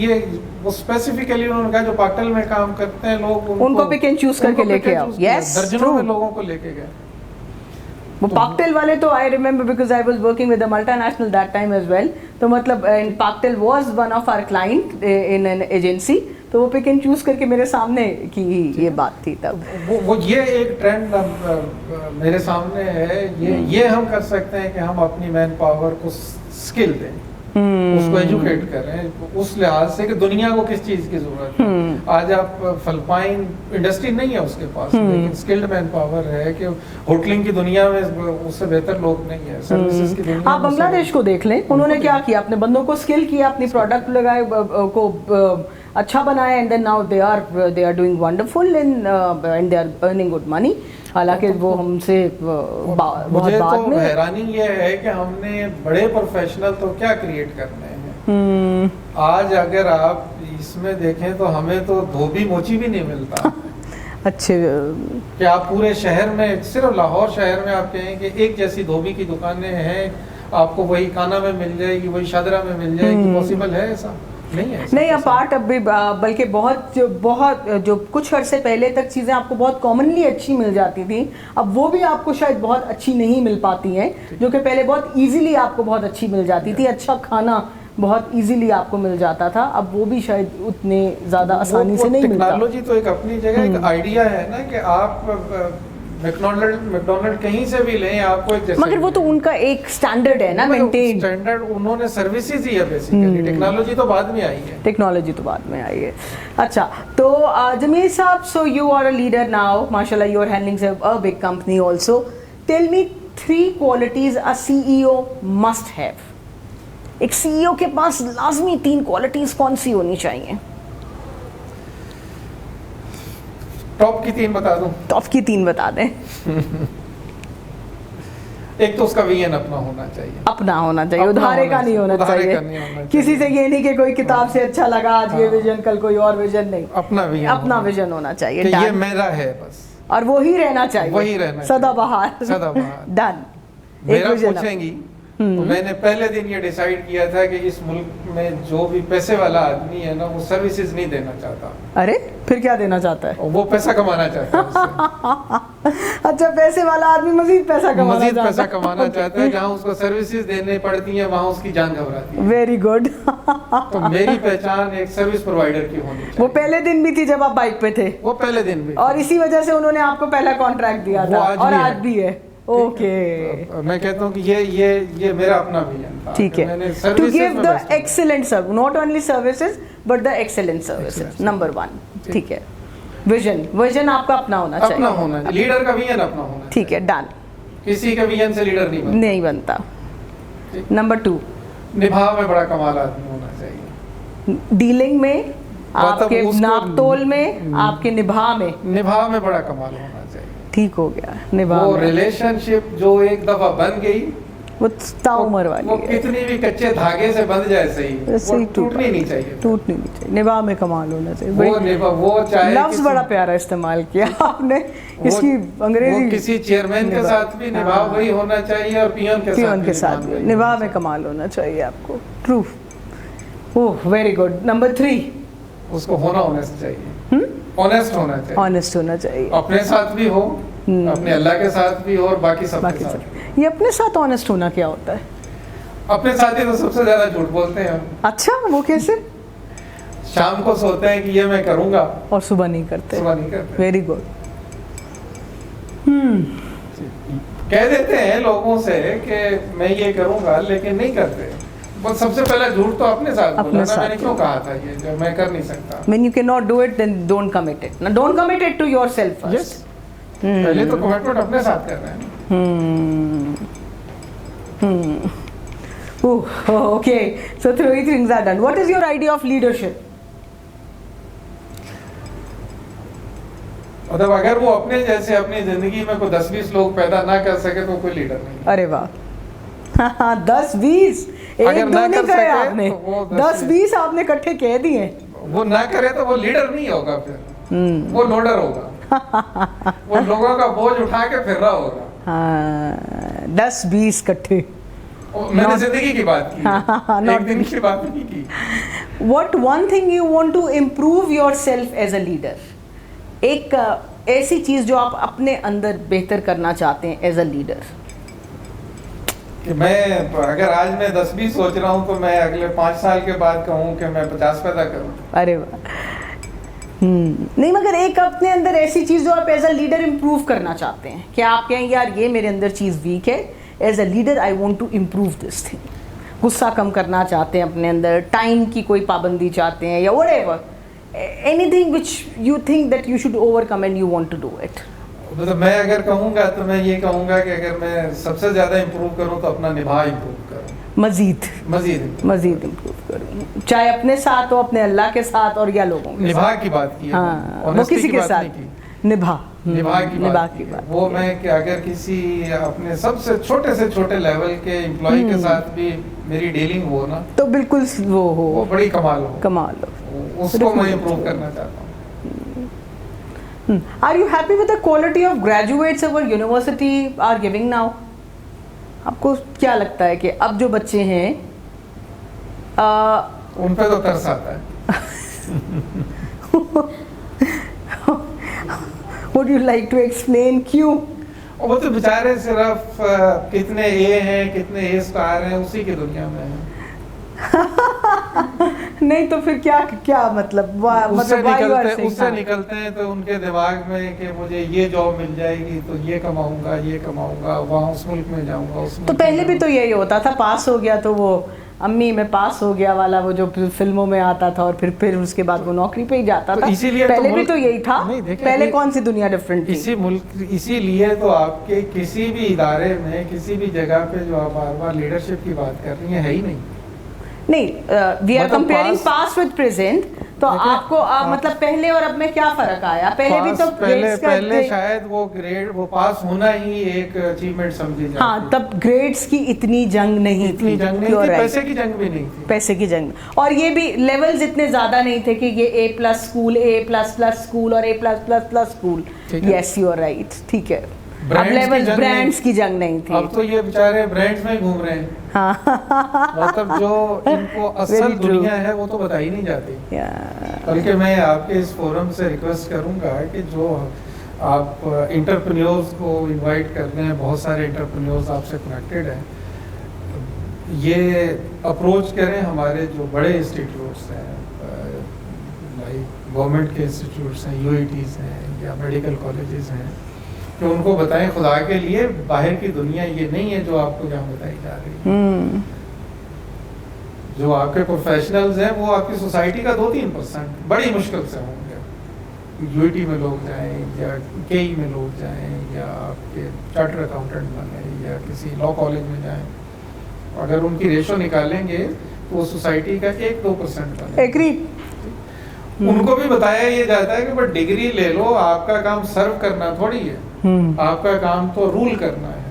Speaker 2: वो स्पेसिफिकली उन्होंने कहा जो पाकटल में काम करते हैं लोग,
Speaker 1: उनको पिक एंड चूज करके लेके आओ। यस,
Speaker 2: दर्जनों में लोगों को लेके गए।
Speaker 1: वो पाकटेल वाले तो I remember because I was working with a multinational that time as well. तो मतलब Paktel was one of our client in an agency, तो वो पिक एंड चूज करके मेरे सामने की ये बात थी तब।
Speaker 2: वो ये एक ट्रेंड मेरे सामने है। ये हम कर सकते हैं कि हम अपनी मैन पावर को स्किल दें, उसको एजुकेट करें उस लिहाज से कि दुनिया को किस चीज की जरूरत है। आज आप फिलिपाइन इंडस्ट्री नहीं है उसके पास, लेकिन स्किल्ड मैन पावर है कि होटलिंग की दुनिया में उससे बेहतर लोग नहीं है, सर्विसेज की दुनिया।
Speaker 1: आप बांग्लादेश को देख लें, उन्होंने क्या किया, अपने बंदों को स्किल किया, अपनी प्रोडक्ट लगाए को अच्छा बनाया, and then now they are doing wonderful and they are earning good money. हालांकि वो हमसे बहुत बाद में।
Speaker 2: हैरानी ये है कि हमने बड़े प्रोफेशनल तो क्या क्रिएट करने हैं। आज अगर आप इसमें देखें तो हमें तो धोबी मोची भी नहीं मिलता।
Speaker 1: अच्छे
Speaker 2: कि आप पूरे शहर में, सिर्फ लाहौर शहर में आप कहें कि एक जैसी धोबी की दुकानें हैं, आपको वही काना में मिल जाएगी, वही शादरा में मिल जाएगी। पॉसिबल है ऐसा? नहीं,
Speaker 1: अपार्ट अब भी बल्कि बहुत जो कुछ अर्से पहले तक चीज़ें आपको बहुत कॉमनली अच्छी मिल जाती थी, अब वो भी आपको शायद बहुत अच्छी नहीं मिल पाती हैं, जो कि पहले बहुत इजीली आपको बहुत अच्छी मिल जाती थी। अच्छा खाना बहुत इजीली आपको मिल जाता था, अब वो भी शायद उतने ज़्यादा आसानी से नहीं मिलता।
Speaker 2: टेक्नोलॉजी तो एक अपनी जगह, एक आइडिया है ना कि आप मैकडोनल्ड कहीं से भी लें आपको एक जैसे
Speaker 1: मगर वो तो उनका एक स्टैंडर्ड है ना, मेंटेन
Speaker 2: स्टैंडर्ड, उन्होंने सर्विसेज ही है बेसिकली, टेक्नोलॉजी तो बाद में आई है।
Speaker 1: टेक्नोलॉजी तो बाद में आई है। अच्छा, तो जमील साहब, so you are a leader now, माशाल्लाह, you are handling a big company also. Tell me 3 qualities a CEO must have. एक सीईओ के पास लाजमी 3 क्वालिटीज कौन सी होनी चाहिए?
Speaker 2: टॉप की 3 बता दूं?
Speaker 1: टॉप की 3 बता दें।
Speaker 2: एक तो उसका विजन अपना होना चाहिए,
Speaker 1: अपना होना चाहिए,
Speaker 2: अपना
Speaker 1: उधारे का नहीं होना
Speaker 2: उधारे
Speaker 1: चाहिए।
Speaker 2: का नहीं होना
Speaker 1: किसी
Speaker 2: चाहिए।
Speaker 1: से ये नहीं कि कोई किताब से अच्छा लगा आज ये
Speaker 2: हाँ।
Speaker 1: विजन, कल कोई और विजन नहीं।
Speaker 2: अपना विजन,
Speaker 1: अपना विजन होना चाहिए,
Speaker 2: कि ये
Speaker 1: done।
Speaker 2: मेरा है बस,
Speaker 1: और वो ही रहना चाहिए,
Speaker 2: वही रहना
Speaker 1: सदाबहार।
Speaker 2: सदाबहार।
Speaker 1: डन।
Speaker 2: मेरा पूछेंगी तो मैंने पहले दिन ये डिसाइड किया था कि इस मुल्क में जो भी पैसे वाला आदमी है ना, वो सर्विसेज नहीं देना चाहता,
Speaker 1: अरे फिर क्या देना चाहता है?
Speaker 2: और वो पैसा कमाना चाहता है उससे।
Speaker 1: अच्छा, पैसे वाला आदमी मजीद पैसा कमाना
Speaker 2: मजीद
Speaker 1: चाहता
Speaker 2: पैसा कमाना चाहता है, जहाँ उसको सर्विसेज देने पड़ती है वहाँ उसकी जान घबराती है।
Speaker 1: Very good.
Speaker 2: तो मेरी पहचान एक सर्विस प्रोवाइडर की होनी चाहिए।
Speaker 1: वो पहले दिन भी थी जब आप बाइक पे थे,
Speaker 2: वो पहले दिन भी,
Speaker 1: और इसी वजह से उन्होंने आपको पहला कॉन्ट्रैक्ट दिया
Speaker 2: वो
Speaker 1: था,
Speaker 2: आज
Speaker 1: और
Speaker 2: भी है।
Speaker 1: आज भी है। ओके,
Speaker 2: मैं कहता हूँ कि ये मेरा अपना विजन था।
Speaker 1: ठीक
Speaker 2: कि
Speaker 1: है,
Speaker 2: मैंने
Speaker 1: टू
Speaker 2: services
Speaker 1: गिव
Speaker 2: में
Speaker 1: द
Speaker 2: best होना।
Speaker 1: Excellent serve, not only services but the excellent services,
Speaker 2: Excellent
Speaker 1: number 1। ठीक है, विजन आपका अपना होना चाहिए,
Speaker 2: अपना होना चाहिए, लीडर का विजन अपना होना चाहिए।
Speaker 1: ठीक है, डन।
Speaker 2: किसी के विजन से लीडर नहीं बनता।
Speaker 1: नहीं बनता।
Speaker 2: ठीक।
Speaker 1: नंबर 2,
Speaker 2: निभाव में बड़ा कमाल आदमी होना चाहिए।
Speaker 1: डीलिंग में, आपके
Speaker 2: उसको-
Speaker 1: नापतोल में, आपके निभा में।
Speaker 2: निभाव में बड़ा कमाल होना चाहिए।
Speaker 1: ठीक हो गया, निभा
Speaker 2: वो
Speaker 1: में।
Speaker 2: रिलेशनशिप जो एक दफा बन गई,
Speaker 1: वो ताउमर
Speaker 2: वो
Speaker 1: वाली है,
Speaker 2: कितनी भी कच्चे धागे से बंध जाए सही,
Speaker 1: वैसे
Speaker 2: वो
Speaker 1: ही
Speaker 2: टूटनी नहीं चाहिए।
Speaker 1: टूटनी नहीं चाहिए, निभा में कमाल होना चाहिए।
Speaker 2: वो
Speaker 1: बड़ी-
Speaker 2: वो चाहे
Speaker 1: लफ्ज
Speaker 2: किसी-
Speaker 1: बड़ा प्यारा इस्तेमाल किया आपने, इसकी अंग्रेजी।
Speaker 2: वो किसी चेयरमैन के
Speaker 1: निभा।
Speaker 2: साथ भी निभाव वही होना चाहिए, और पियोन के
Speaker 1: पियोन
Speaker 2: साथ
Speaker 1: के साथ
Speaker 2: वही
Speaker 1: निभा
Speaker 2: होना
Speaker 1: में कमाल होना चाहिए आपको। ट्रू। ओह, वेरी गुड। नंबर 3,
Speaker 2: चाहिए। उसको होना चाहिए, ऑनेस्ट होना चाहिए,
Speaker 1: ऑनेस्ट होना चाहिए।
Speaker 2: अपने साथ भी हो, अपने अल्लाह के साथ भी हो, और बाकी सबके
Speaker 1: बाकी
Speaker 2: साथ।
Speaker 1: सब, ये अपने साथ ऑनेस्ट होना क्या होता है?
Speaker 2: अपने साथ ही तो सबसे ज्यादा झूठ बोलते हैं हम।
Speaker 1: अच्छा, वो कैसे?
Speaker 2: शाम को सोते हैं कि ये मैं करूंगा,
Speaker 1: और सुबह नहीं करते।
Speaker 2: सुबह नहीं करते।
Speaker 1: Very good.
Speaker 2: कह देते हैं लोगों से कि मैं ये करूंगा, लेकिन नहीं करते। बस सबसे पहला झूठ तो अपने साथ
Speaker 1: अपने
Speaker 2: बोला ना,
Speaker 1: साथ
Speaker 2: मैंने क्यों कहा था ये, जो मैं कर नहीं सकता।
Speaker 1: When you cannot do it, then don't commit it. Now, don't commit it to yourself first.
Speaker 2: Yes. पहले तो कमिटमेंट अपने साथ कर रहे हैं।
Speaker 1: Okay, so 3 things are done. What is your idea of leadership?
Speaker 2: मतलब अगर वो अपने जैसे अपनी जिंदगी में कोई 10-20 लोग पैदा ना कर सके तो कोई लीडर नहीं।
Speaker 1: अरे वाह। 10-20 एक
Speaker 2: अगर
Speaker 1: दो
Speaker 2: ना
Speaker 1: नहीं
Speaker 2: कर
Speaker 1: कहे
Speaker 2: सके,
Speaker 1: आपने,
Speaker 2: तो वो
Speaker 1: 10-20 आपने इकट्ठे कह दिए।
Speaker 2: वो ना करे तो वो लीडर नहीं होगा, फिर वो लोडर होगा। वो लोगों का बोझ उठा के फिर रहा होगा।
Speaker 1: हाँ, 10-20 इकट्ठे।
Speaker 2: मैंने जिंदगी की बात की है,
Speaker 1: not
Speaker 2: एक दिन की बात नहीं की।
Speaker 1: What one thing you want to improve yourself as a leader? एक ऐसी चीज जो आप अपने अंदर बेहतर करना चाहते हैं एज अ लीडर।
Speaker 2: कि मैं अगर आज मैं 10-20 सोच रहा हूँ, तो मैं अगले 5 साल के बाद कहूँ कि मैं 50 पैदा करूँ।
Speaker 1: अरे वाह। नहीं, मगर एक अपने अंदर ऐसी चीज जो आप एज अ लीडर इम्प्रूव करना चाहते हैं, कि आप कहें यार ये मेरे अंदर चीज वीक है, as a leader I want to improve this thing. गुस्सा कम करना चाहते हैं अपने अंदर, टाइम की कोई पाबंदी चाहते हैं, या whatever, anything which you think that you should overcome and you want to do it.
Speaker 2: मतलब मैं अगर कहूँगा तो मैं ये कहूँगा कि अगर मैं सबसे ज्यादा इम्प्रूव करूँ तो अपना निभा इम्प्रूव करूँ,
Speaker 1: मजीद
Speaker 2: मजीद
Speaker 1: इम्प्रूव करूँ, चाहे अपने साथ हो, अपने अल्लाह के साथ, और या लोगों के
Speaker 2: निभा
Speaker 1: साथ।
Speaker 2: की बात की है,
Speaker 1: हाँ, वो
Speaker 2: honesty
Speaker 1: किसी
Speaker 2: की
Speaker 1: के
Speaker 2: बात
Speaker 1: साथ
Speaker 2: नहीं की।
Speaker 1: निभा
Speaker 2: निभा की बात
Speaker 1: की
Speaker 2: है। वो मैं कि अगर किसी अपने सबसे छोटे से छोटे लेवल के एम्प्लॉय के साथ भी मेरी डीलिंग हो ना,
Speaker 1: तो बिल्कुल वो हो,
Speaker 2: वो बड़ी कमाल हो,
Speaker 1: कमाल हो।
Speaker 2: उसको मैं इम्प्रूव करना चाहता हूँ।
Speaker 1: Are you happy with the quality of graduates our university are giving now? आपको क्या लगता है कि अब जो बच्चे हैं
Speaker 2: उन पे तो तरस आता है।
Speaker 1: Would you like to explain क्यों?
Speaker 2: और वो तो बेचारे सिर्फ कितने ए हैं, कितने ए स्टार हैं, उसी की दुनिया में हैं।
Speaker 1: नहीं तो फिर क्या क्या मतलब
Speaker 2: उससे निकलते हैं तो उनके दिमाग में कि मुझे ये जॉब मिल जाएगी तो ये कमाऊंगा वहाँ उस मुल्क में जाऊंगा
Speaker 1: तो पहले भी तो यही होता था, पास हो गया तो वो अम्मी में पास हो गया वाला वो जो फिल्मों में आता था, और फिर उसके बाद वो नौकरी पे ही जाता था।
Speaker 2: इसीलिए
Speaker 1: पहले भी तो यही था। पहले कौन सी दुनिया डिफरेंट थी?
Speaker 2: इसीलिए तो आपके किसी भी इदारे में किसी भी जगह पे जो आप बार बार लीडरशिप की बात कर रही है ही नहीं।
Speaker 1: We are comparing past with present, तो आपको मतलब पहले और अब में क्या फर्क आया? पहले भी तो
Speaker 2: पहले शायद वो पास होना ही एक अचीवमेंट समझी जाती।
Speaker 1: हाँ, तब ग्रेड्स की इतनी जंग नहीं थी,
Speaker 2: पैसे की जंग भी नहीं थी।
Speaker 1: पैसे की जंग, और ये भी लेवल्स इतने ज्यादा नहीं थे कि ये A+ स्कूल, A++ स्कूल और A+++ school. Yes, you are right, ठीक है। अब लेवल ब्रांड्स की जंग नहीं थी।
Speaker 2: अब तो ये बेचारे ब्रांड्स में घूम रहे हैं। हाँ। मतलब जो इनको असल दुनिया है वो तो बताई नहीं जाती। बल्कि मैं आपके इस फोरम से रिक्वेस्ट करूंगा कि जो आप इंटरप्रेन्योर्स को इनवाइट कर रहे हैं, बहुत सारे इंटरप्रेन्योर्स आपसे कनेक्टेड हैं, ये अप्रोच करें हमारे जो बड़े इंस्टीट्यूट्स हैं, लाइक गवर्नमेंट के इंस्टीट्यूट्स हैं, UITs हैं या मेडिकल कॉलेजेस हैं, कि उनको बताएं खुदा के लिए बाहर की दुनिया ये नहीं है जो आपको यहाँ बताई जा रही है। जो आपके प्रोफेशनल्स हैं वो आपकी सोसाइटी का 2-3% बड़ी मुश्किल से होंगे। UIT में लोग जाएं या KE में लोग जाएं या आपके चार्टर अकाउंटेंट बने या किसी लॉ कॉलेज में जाएं, अगर उनकी रेशो निकालेंगे तो वो सोसाइटी का 1-2% बने।
Speaker 1: एग्री।
Speaker 2: उनको भी बताया ये जाता है कि बस डिग्री ले लो, आपका काम सर्व करना थोड़ी है, आपका काम तो रूल करना है।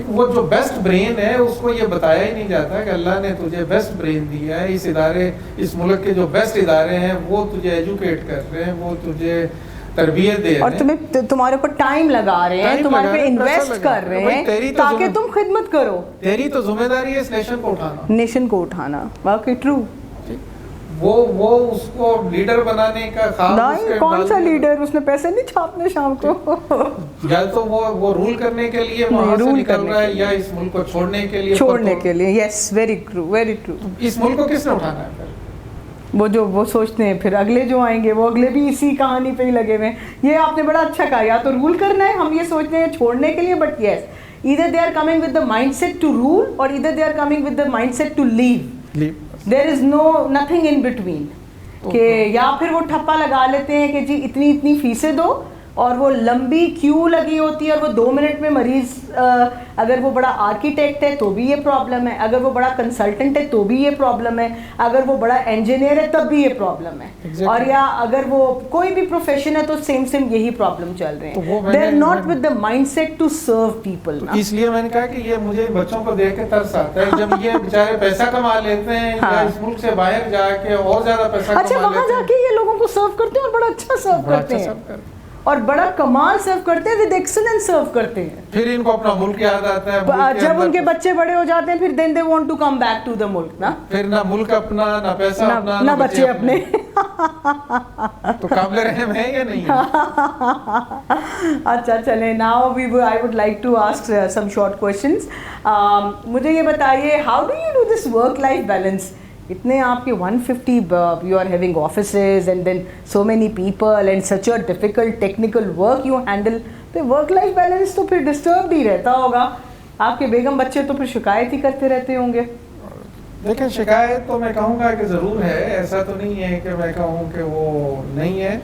Speaker 2: वो जो बेस्ट ब्रेन है उसको ये बताया ही नहीं जाता कि अल्लाह ने तुझे बेस्ट ब्रेन दिया है, इस मुल्क के जो बेस्ट इदारे हैं वो तुझे एजुकेट कर रहे हैं, वो तुझे तरबियत दे रहे हैं,
Speaker 1: और तुम्हारे ऊपर टाइम लगा रहे हैं, तुम्हारे पे इन्वेस्ट कर रहे हैं ताकि तुम खिदमत करो।
Speaker 2: तेरी तो जिम्मेदारी है इस नेशन को उठाना।
Speaker 1: वाकई ट्रू।
Speaker 2: वो उसको लीडर बनाने का
Speaker 1: नहीं, कौन सा लीडर? उसने पैसे नहीं छापने शाम को।
Speaker 2: या तो वो रूल करने के लिए वहां से निकल रहा है या इस मुल्क को छोड़ने के लिए।
Speaker 1: Yes, very true, very true.
Speaker 2: इस मुल्क को किसने उठाना है फिर?
Speaker 1: वो सोचते हैं फिर अगले जो आएंगे वो अगले भी इसी कहानी पे ही लगे हुए हैं। ये आपने बड़ा अच्छा कहा, या तो रूल करना है, हम ये सोचते हैं छोड़ने के लिए, but yes, either they are coming with the mindset to rule और either they are coming with the mindset to leave. There is nothing in between. कि या फिर वो ठप्पा लगा लेते हैं कि जी इतनी फीसें दो, और वो लंबी क्यू लगी होती है, और वो 2 मिनट में मरीज, अगर वो बड़ा आर्किटेक्ट है तो भी ये प्रॉब्लम है, अगर वो बड़ा कंसल्टेंट है तो भी ये प्रॉब्लम है, अगर वो बड़ा इंजीनियर है तब भी ये प्रॉब्लम है। और या अगर वो कोई भी प्रोफेशन है तो सेम यही प्रॉब्लम चल रहे हैं। They are not with the mindset to serve people.
Speaker 2: इसलिए मैंने कहा कि ये मुझे बच्चों को देख के तरस आता है जब ये बेचारे पैसा कमा लेते हैं या इस मुल्क से बाहर जाके और ज्यादा पैसा
Speaker 1: अच्छा वहां जाके ये लोगों को सर्व करते हैं और बड़ा अच्छा सर्व करते हैं और बड़ा कमाल सर्व करते हैं, विद एक्सीलेंस सर्व करते हैं।
Speaker 2: फिर इनको अपना मुल्क याद आता है।
Speaker 1: जब उनके बच्चे बड़े हो जाते हैं फिर then they want to come back to the मुल्क ना।
Speaker 2: फिर ना मुल्क अपना, ना पैसा अपना,
Speaker 1: ना बच्चे अपने।
Speaker 2: तो काबिल रहम है या नहीं है?
Speaker 1: अच्छा चले, now I would like to ask some short questions. मुझे ये बताइए, how do you do this work life balance? इतने आपके 150 you are having offices and then so many people and such a difficult technical work you handle, तो work life balance तो फिर disturb ही रहता होगा। आपके बेगम बच्चे तो फिर शिकायत ही करते रहते होंगे।
Speaker 2: देखिए, शिकायत तो मैं कहूँगा कि ज़रूर है, ऐसा तो नहीं है कि मैं कहूँ कि वो नहीं है,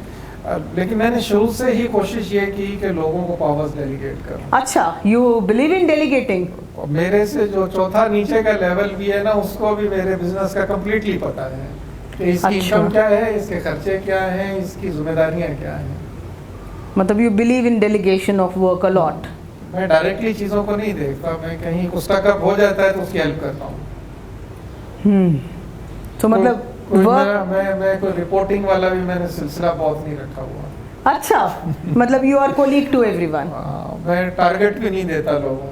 Speaker 2: लेकिन मैंने शुरू से ही कोशिश ये की कि लोगों को पावर्स डेलीगेट करूं।
Speaker 1: अच्छा, यू बिलीव इन डेलीगेटिंग?
Speaker 2: मेरे से जो चौथा नीचे का लेवल भी है ना, उसको भी मेरे बिजनेस का कम्प्लीटली पता है कि इसकी इनकम क्या है, इसके खर्चे क्या हैं, इसकी जिम्मेदारियां क्या हैं। मतलब
Speaker 1: you believe in delegation of work a lot?
Speaker 2: मैं डायरेक्टली चीज़ों को नहीं देखता, मैं कहीं उसका कब हो जाता है तो उसकी हेल्प करता हूँ।
Speaker 1: तो मतलब
Speaker 2: मैं कोई रिपोर्टिंग वाला भी मैंने सिलसिला बहुत नहीं रखा हुआ।
Speaker 1: अच्छा, मतलब you are colleague to everyone?
Speaker 2: मैं टारगेट भी नहीं देता लोगों को।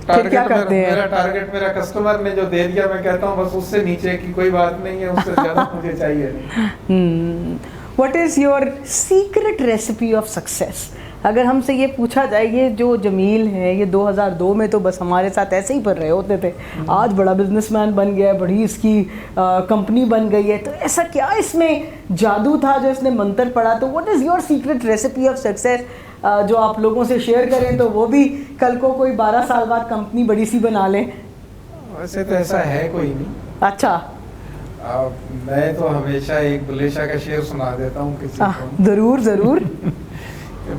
Speaker 2: मेरा टारगेट मेरा कस्टमर ने जो दे दिया, मैं कहता हूँ बस उससे नीचे की कोई बात नहीं है, उससे ज़्यादा मुझे चाहिए नहीं।
Speaker 1: What is your secret recipe of success? अगर हमसे ये पूछा जाए, ये जो जमील है ये 2002 में तो बस हमारे साथ ऐसे ही पढ़ रहे होते थे, आज बड़ा बिजनेसमैन बन गया है, बड़ी इसकी कंपनी बन गई है, तो ऐसा क्या इसमें जादू था जो इसने मंत्र पढ़ा? तो what is your secret recipe of success जो आप लोगों से शेयर करें तो वो भी कल को कोई 12 साल बाद कंपनी बड़ी सी बना लें?
Speaker 2: वैसे तो ऐसा है कोई नहीं।
Speaker 1: अच्छा।
Speaker 2: मैं तो हमेशा एक बुल्ले शाह का शेर सुना देता हूँ किसी को।
Speaker 1: ज़रूर ज़रूर।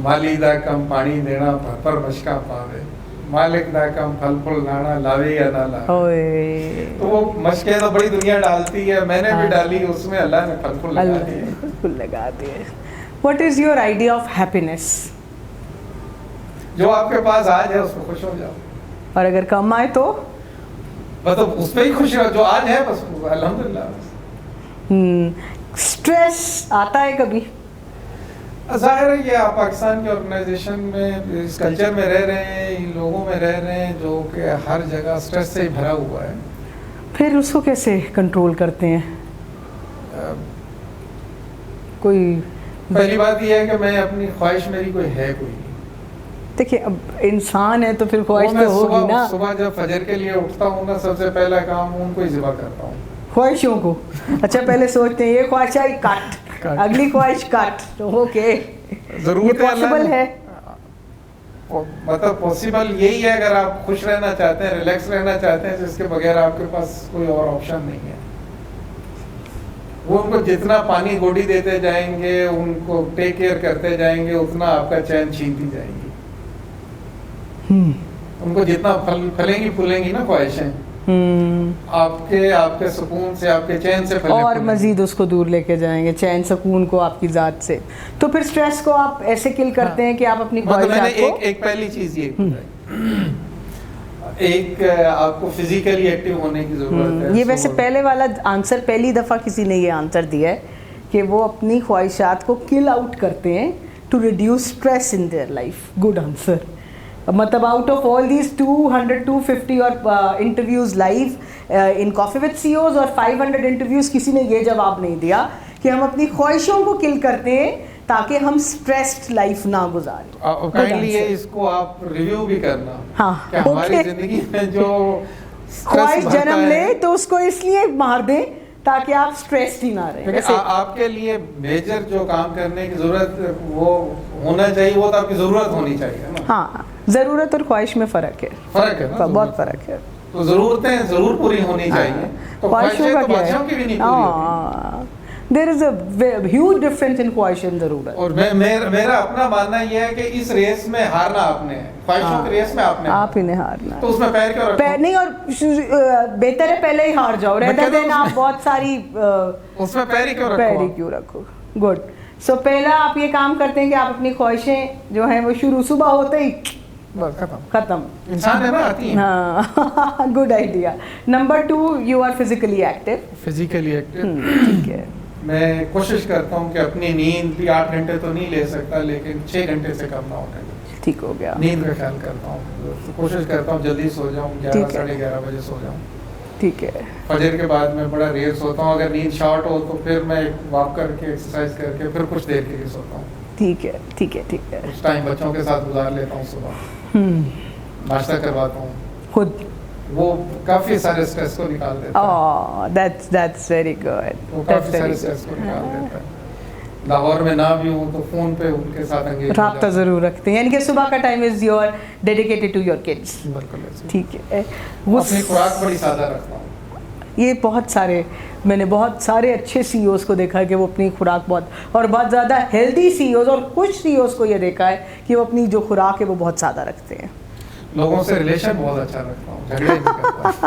Speaker 2: माली दा कम पानी देना पर मशका पावे, मालिक दा कम फल फूल लाना लावे या ना लावे। तो वो मशके तो बड़ी दुनिया डालती है, मैंने भी डाली, उसमें अल्लाह ने फल फूल लगा दिए।
Speaker 1: फल लगा दिए। What is your idea of happiness?
Speaker 2: जो आपके पास आज है उसमें खुश हो जाओ,
Speaker 1: और अगर कम आए तो
Speaker 2: मतलब उस पर ही खुश रहो। जो आज है बस अल्हम्दुलिल्लाह।
Speaker 1: स्ट्रेस आता है कभी?
Speaker 2: जाहिर है कि आप पाकिस्तान की ऑर्गेनाइजेशन में, इस कल्चर में रह रहे हैं, इन लोगों में रह रहे हैं जो कि हर जगह स्ट्रेस से ही भरा हुआ है।
Speaker 1: फिर उसको कैसे कंट्रोल करते हैं? कोई
Speaker 2: पहली बात यह है कि मैं अपनी ख्वाहिश, मेरी कोई है कोई नहीं।
Speaker 1: देखिए अब इंसान है तो फिर ख्वाहिश तो होगी ना।
Speaker 2: सुबह जब फजर के लिए उठता हूँ ना, सबसे पहला काम उनको ही ज़िबा करता हूँ,
Speaker 1: ख्वाहिशों को। अच्छा, पहले सोचते हैं ये ख्वाहिश आई काट, अगली ख्वाहिश काट, तो ओके
Speaker 2: जरूर
Speaker 1: पॉसिबल है।
Speaker 2: मतलब पॉसिबल यही है, अगर आप खुश रहना चाहते हैं, रिलैक्स रहना चाहते हैं, जिसके बगैर आपके पास कोई और ऑप्शन नहीं है। वो उनको जितना पानी गोडी देते जाएंगे, उनको टेक केयर करते जाएंगे, उतना आपका चैन छीनती जाएंगी। उनको जितना फलेंगी फूलेंगी ना ख्वाहिशें, आपके सुकून से, आपके चैन से
Speaker 1: और मजीद उसको दूर लेके जाएंगे, चैन सुकून को आपकी ज़ात से। तो फिर स्ट्रेस को आप ऐसे किल करते हैं कि आप अपनी ख्वाहिशात को।
Speaker 2: एक पहली चीज़ ये एक आपको फिजिकली एक्टिव होने की ज़रूरत है।
Speaker 1: ये वैसे पहले वाला आंसर पहली दफ़ा किसी ने ये आंसर दिया है कि वो अपनी ख्वाहिशात को किल आउट करते हैं to reduce stress in their life. Good answer. मतलब आउट ऑफ ऑल दीज 200-250 और interviews live in coffee with CEOs और 500 इंटरव्यूज़, किसी ने ये जवाब नहीं दिया कि हम अपनी ख्वाहिशों को किल करते हैं ताकि हम स्ट्रेस्ड लाइफ ना गुजारें।
Speaker 2: काइंडली ये इसको आप रिव्यू भी करना।
Speaker 1: हाँ,
Speaker 2: कि हमारी ज़िंदगी में जो
Speaker 1: ख्वाहिश जन्म ले तो उसको इसलिए मार दें ताकि आप स्ट्रेस्ड ही ना रहें।
Speaker 2: आपके लिए मेजर जो काम करने की ज़रूरत वो होना चाहिए, वो तो आपकी ज़रूरत होनी चाहिए ना।
Speaker 1: हाँ, ज़रूरत और ख्वाहिश में फ़र्क है।
Speaker 2: फ़र्क है ना,
Speaker 1: बहुत फ़र्क है।
Speaker 2: तो ज़रूरतें ज़रूर पूरी होनी चाहिए, तो
Speaker 1: ख्वाहिशों का क्या
Speaker 2: बादशाहों की भी नहीं पूरी होती।
Speaker 1: There is a huge difference in ख्वाहिश एंड ज़रूरत।
Speaker 2: और मेरा अपना मानना यह है कि इस रेस में हारना आपने है, ख्वाहिशों की रेस में आप ही ने हारना, तो उसमें पैर क्यों रखो?
Speaker 1: पैर नहीं, और बेहतर है पहले ही हार जाओ, रेदर देन आप बहुत सारी
Speaker 2: उसमें पैर ही क्यों रखो?
Speaker 1: गुड। सो पहला आप ये काम करते हैं कि आप अपनी ख्वाहिशें जो हैं वो शुरू सुबह होते ही खत्म।
Speaker 2: इंसान है ना, आती है।
Speaker 1: हाँ, good idea. Number 2, you are physically active. ठीक है।
Speaker 2: मैं कोशिश करता हूँ कि अपनी नींद भी 8 घंटे तो नहीं ले सकता, लेकिन 6 घंटे से कम ना होने दो।
Speaker 1: ठीक हो गया।
Speaker 2: नींद का ख्याल करता हूँ, तो कोशिश करता हूँ जल्दी सो जाऊँ, 11-11:30 बजे सो जाऊँ।
Speaker 1: ठीक है।
Speaker 2: फजर के बाद मैं बड़ा रेयर सोता हूँ, अगर नींद शॉर्ट हो तो फिर मैं वॉक करके, एक्सरसाइज करके फिर कुछ देर के लिए सोता हूँ।
Speaker 1: ठीक है, ठीक है, ठीक है।
Speaker 2: उस टाइम बच्चों के साथ गुजार लेता हूँ, सुबह नाश्ता करवाता हूँ खुद, वो काफी सारे स्ट्रेस को निकाल देता है।
Speaker 1: that's very good।
Speaker 2: वो काफी सारे स्ट्रेस को निकाल देता है। लाहौर में ना भी हूँ तो फोन पे उनके साथ एंगेज
Speaker 1: राब्ता जरूर रखते हैं, यानी कि सुबह का time is your dedicated to your kids.
Speaker 2: बिल्कुल
Speaker 1: ठीक है।
Speaker 2: अपनी खुराक बड़ी सादा रखता हूँ।
Speaker 1: ये मैंने बहुत सारे अच्छे सीईओज़ को देखा है कि वो अपनी खुराक और बहुत ज़्यादा हेल्दी सीईओज़ और खुश सीईओज़ को ये देखा है कि वो अपनी जो खुराक है वो बहुत सादा रखते हैं।
Speaker 2: लोगों से रिलेशन बहुत अच्छा रखता हूँ, झगड़े नहीं करता।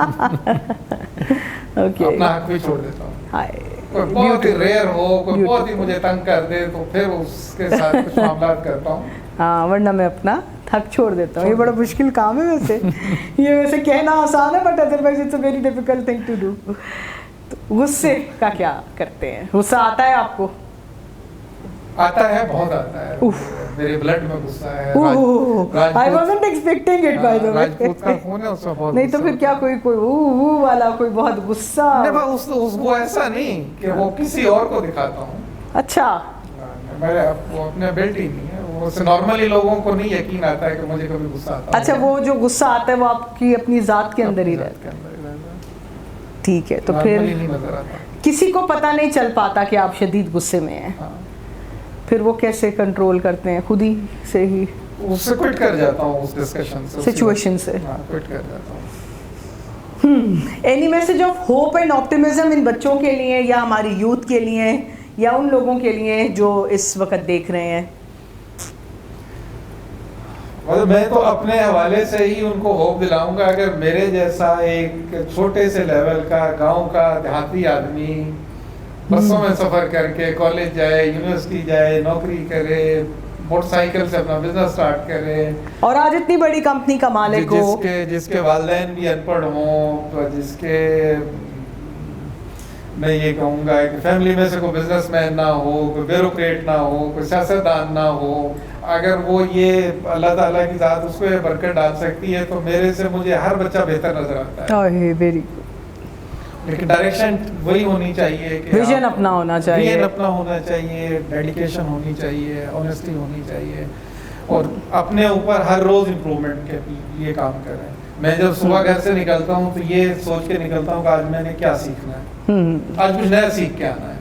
Speaker 1: ओके।
Speaker 2: अपना हक भी छोड़ देता हूँ।
Speaker 1: हाय।
Speaker 2: कोई बहुत ही रेयर हो, कोई बहुत ही मुझे तंग कर दे तो फिर उसके साथ कुछ मामला करता हूँ।
Speaker 1: हाँ, वरना मैं अपना थक छोड़ देता हूँ। ये बड़ा मुश्किल काम है वैसे। ये वैसे कहना आसान है, but otherwise it's a very difficult thing to do. गुस्से का क्या करते हैं? गुस्सा आता है आपको?
Speaker 2: आता है, बहुत आता है। मेरे ब्लड में गुस्सा है।
Speaker 1: I wasn't expecting it by the way।
Speaker 2: Rajput का खून है, उसमें बहुत
Speaker 1: नहीं तो फिर क्या कोई वाला कोई बहुत गुस्सा?
Speaker 2: नहीं, उसको ऐसा नहीं कि वो किसी और को दिखाता हूँ।
Speaker 1: अच्छा।
Speaker 2: मेरे वो अपने बेल्ट ही नहीं है, वो उससे नॉर्मली लोगों को नहीं यकीन आता है कि मुझे कभी गुस्सा आता है।
Speaker 1: अच्छा, वो जो गुस्सा आता है वो आपकी अपनी जात के अंदर ही
Speaker 2: अपनी
Speaker 1: रहता
Speaker 2: जात के अंदर ही रहता है।
Speaker 1: है। ठीक है, तो
Speaker 2: Normally
Speaker 1: फिर
Speaker 2: नहीं नजर आता।
Speaker 1: किसी को पता नहीं चल पाता कि आप शदीद गुस्से में हैं।
Speaker 2: हाँ।
Speaker 1: फिर वो कैसे कंट्रोल करते हैं? खुद ही से ही
Speaker 2: उससे क्विट कर जाता हूँ, उस डिस्कशन से,
Speaker 1: सिचुएशन से।
Speaker 2: क्विट कर जाता हूँ।
Speaker 1: Any message of hope and optimism इन बच्चों के लिए या हमारी यूथ के लिए या उन लोगों के लिए जो इस वक्त देख रहे हैं?
Speaker 2: और मैं तो अपने हवाले से ही उनको होप दिलाऊंगा, अगर मेरे जैसा एक छोटे से लेवल का गांव का देहाती आदमी बसों में सफर करके कॉलेज जाए, यूनिवर्सिटी जाए, नौकरी करे, मोटरसाइकिल से अपना बिजनेस स्टार्ट करे,
Speaker 1: और आज इतनी बड़ी कंपनी का मालिक हो,
Speaker 2: जिसके वालिदैन भी अनपढ़ हों, जिसके मैं ये कहूँगा कि फैमिली में से कोई बिजनेसमैन ना हो, कोई ब्यूरोक्रेट ना हो, कोई सियासतदान ना हो, अगर वो ये अल्लाह ताला की ज़ात उसको ये बरकत डाल सकती है तो मेरे से मुझे हर बच्चा बेहतर नजर आता है।
Speaker 1: वेरी
Speaker 2: लेकिन डायरेक्शन वही होनी चाहिए कि
Speaker 1: विजन अपना होना चाहिए,
Speaker 2: विजन अपना होना चाहिए, डेडिकेशन होनी चाहिए, ऑनेस्टी होनी चाहिए, और अपने ऊपर हर रोज इम्प्रूवमेंट के लिए काम करें। मैं जब सुबह घर से निकलता हूँ तो ये सोच के निकलता हूँ कि आज मैंने क्या सीखना है, आज कुछ नया सीख के आना है।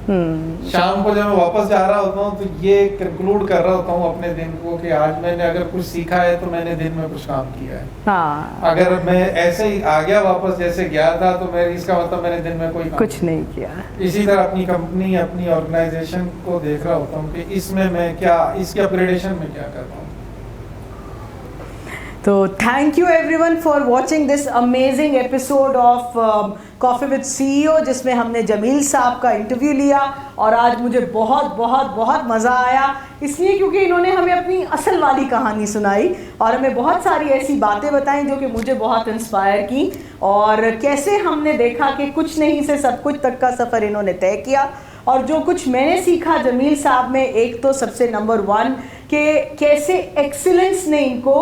Speaker 2: शाम को जब मैं वापस जा रहा होता हूँ तो ये कंक्लूड कर रहा होता हूँ अपने दिन को कि आज मैंने अगर कुछ सीखा है तो मैंने दिन में कुछ काम किया है।
Speaker 1: हाँ।
Speaker 2: अगर मैं ऐसे ही आ गया वापस जैसे गया था तो मैं इसका मतलब मैंने दिन में कोई
Speaker 1: कुछ नहीं किया।
Speaker 2: इसी तरह अपनी कंपनी, अपनी ऑर्गेनाइजेशन को देख रहा होता हूँ कि इसमें मैं क्या, इसके अपग्रेडेशन में क्या कर रहा हूँ।
Speaker 1: तो thank you everyone for watching this amazing episode of coffee with CEO, जिसमें हमने जमील साहब का इंटरव्यू लिया, और आज मुझे बहुत बहुत बहुत मज़ा आया, इसलिए क्योंकि इन्होंने हमें अपनी असल वाली कहानी सुनाई और हमें बहुत सारी ऐसी बातें बताई जो कि मुझे बहुत इंस्पायर की, और कैसे हमने देखा कि कुछ नहीं से सब कुछ तक का सफ़र इन्होंने तय किया। और जो कुछ मैंने सीखा जमील साहब में, एक तो सबसे नंबर 1 कि कैसे एक्सीलेंस ने इनको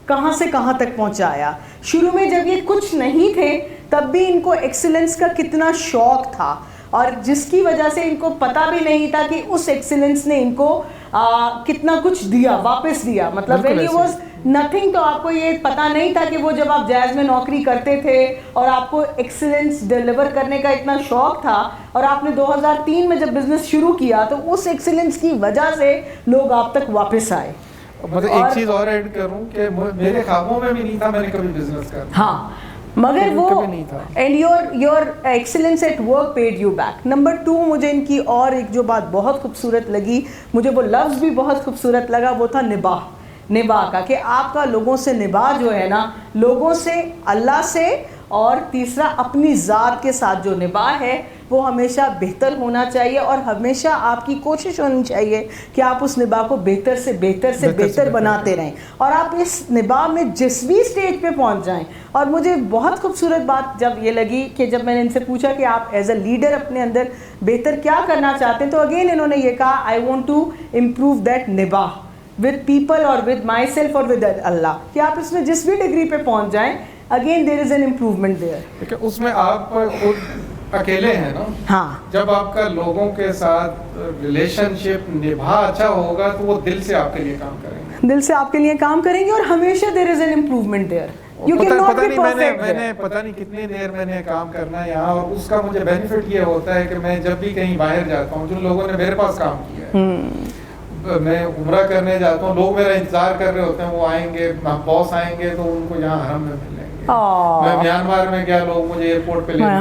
Speaker 1: कहाँ से कहाँ तक पहुँचाया। शुरू में जब ये कुछ नहीं थे तब भी इनको एक्सीलेंस का कितना शौक था, और जिसकी वजह से इनको पता भी नहीं था कि उस एक्सीलेंस ने इनको कितना कुछ दिया, वापस दिया। मतलब व्हेन ही वाज नथिंग, तो आपको ये पता नहीं था कि वो जब आप जैज़ में नौकरी करते थे और आपको एक्सीलेंस डिलीवर करने का इतना शौक था, और आपने 2003 में जब बिजनेस शुरू किया तो उस एक्सीलेंस की वजह से लोग आप तक वापस आए।
Speaker 2: मतलब एक चीज और ऐड करूं कि मेरे ख्वाबों में भी नहीं था मैंने कभी बिजनेस करना।
Speaker 1: हाँ, मगर वो
Speaker 2: नहीं था।
Speaker 1: And your excellence at work paid you back. Number 2, मुझे इनकी और एक जो बात बहुत खूबसूरत लगी, मुझे वो लफ्ज़ भी बहुत खूबसूरत लगा, वो था निबाह का, कि आपका लोगों से निबाह जो है ना, लोगों से, अल्लाह से, और तीसरा अपनी ज़ात के साथ जो निबाह है वो हमेशा बेहतर होना चाहिए, और हमेशा आपकी कोशिश होनी चाहिए कि आप उस निबाह को बेहतर से बेहतर बनाते रहें, और आप इस निबाह में जिस भी स्टेज पे पहुंच जाएं। और मुझे बहुत खूबसूरत बात जब ये लगी कि जब मैंने इनसे पूछा कि आप एज अ लीडर अपने अंदर बेहतर क्या करना चाहते हैं, तो अगेन इन्होंने ये कहा, I want to improve that निबाह विद पीपल और विद माई सेल्फ और विद अल्लाह, कि आप इसमें जिस भी डिग्री पे पहुंच जाएं, again there is an improvement there.
Speaker 2: उसमें आप खुद अकेले हैं ना।
Speaker 1: हाँ,
Speaker 2: जब आपका लोगों के साथ रिलेशनशिप निभा अच्छा होगा तो वो दिल से आपके लिए काम करेंगे,
Speaker 1: दिल से आपके लिए काम करेंगे, और हमेशा there is an improvement there. You can not be perfect.
Speaker 2: मैंने पता नहीं कितनी देर मैंने काम करना है यहाँ, और उसका मुझे बेनिफिट ये होता है कि मैं जब भी कहीं बाहर जाता हूँ, जिन लोगों ने मेरे पास काम किया है, मैं उम्रा करने जाता हूँ, लोग मेरा इंतजार कर रहे होते हैं, वो आएंगे, बॉस आएंगे तो उनको यहाँ हरम में मिलेंगे। मैं म्यांमार में गया, लोग मुझे एयरपोर्ट पे लेने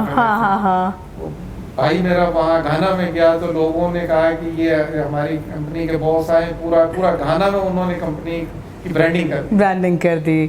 Speaker 2: भाई मेरा वहाँ घाना में गया तो लोगों ने कहा कि ये हमारी कंपनी के बॉस आए, पूरा घाना में उन्होंने कंपनी की ब्रांडिंग कर दी।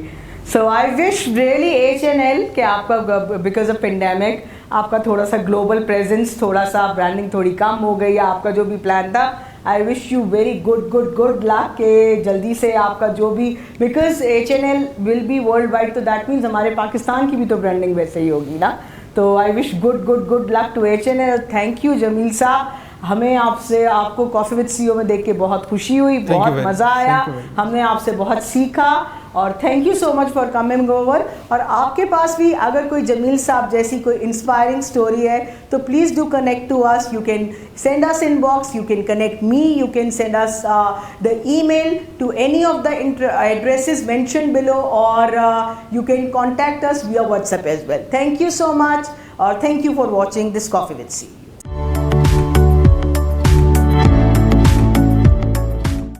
Speaker 1: सो आई विश रियली HNL कि आपका बिकॉज ऑफ पेंडेमिक आपका थोड़ा सा ग्लोबल प्रेजेंस, थोड़ा सा ब्रांडिंग थोड़ी कम हो गई, आपका जो भी प्लान था, I wish you very good luck के जल्दी से आपका जो भी, because HNL will be world wide, तो दैट मीन्स हमारे पाकिस्तान की भी तो ब्रांडिंग वैसे ही होगी ना। तो I wish good luck to HNL। Thank you Jamil साहब, हमें आपको कॉफ़ी विद सीईओ में देख के बहुत खुशी हुई, बहुत मज़ा आया, हमने आपसे बहुत सीखा, और thank you so much for coming over. और आपके पास भी अगर कोई जमील साहब जैसी कोई इंस्पायरिंग स्टोरी है तो please do connect to us. You can send us inbox, you can connect me, you can send us the email to any of the addresses mentioned below, or you can contact us via WhatsApp as well. Thank you so much, or thank you for watching this Coffee with C.